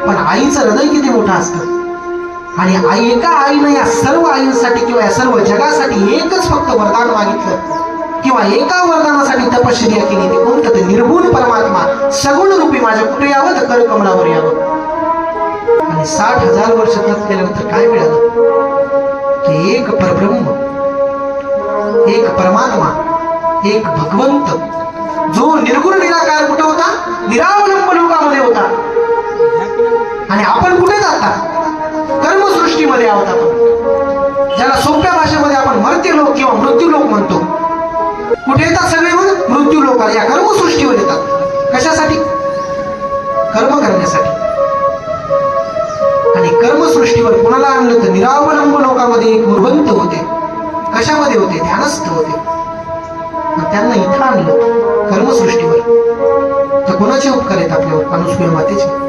पण आईचं हृदय किती मोठं असतं. आणि आई एका आईनं या सर्व आईंसाठी किंवा या सर्व जगासाठी एकच फक्त वरदान मागितलं किंवा एका वरदानासाठी तपश्चर्या केली. ते कोणतं? ते निर्गुण परमात्मा सगुण रूपी माझ्या कुठे यावं तर करकमलावर यावं. आणि 60,000 वर्ष तप केल्यानंतर काय मिळालं? की एक परब्रह्म, एक परमात्मा, एक भगवंत जो निर्गुण निराकार कुठे होता? निरावलंब लोकामध्ये होता. आणि आपण कुठे जाता? कर्मसृष्टीमध्ये आहोत आपण, ज्याला सोप्या भाषेमध्ये आपण मर्त्यलोक किंवा मृत्यूलोक म्हणतो. कुठे येतात सगळे? मृत्यू लोकात, या कर्मसृष्टीवर येतात. कशासाठी? कर्म करण्यासाठी. आणि कर्मसृष्टीवर कोणाला आणलं तर निरावलंब लोकांमध्ये एक भगवंत होते. कशामध्ये होते? ध्यानस्थ होते. त्यांना इथं आणलं कर्मसृष्टीवर. तर कोणाचे उपकार आहेत आपल्यावर? अनुसूया मातेचे.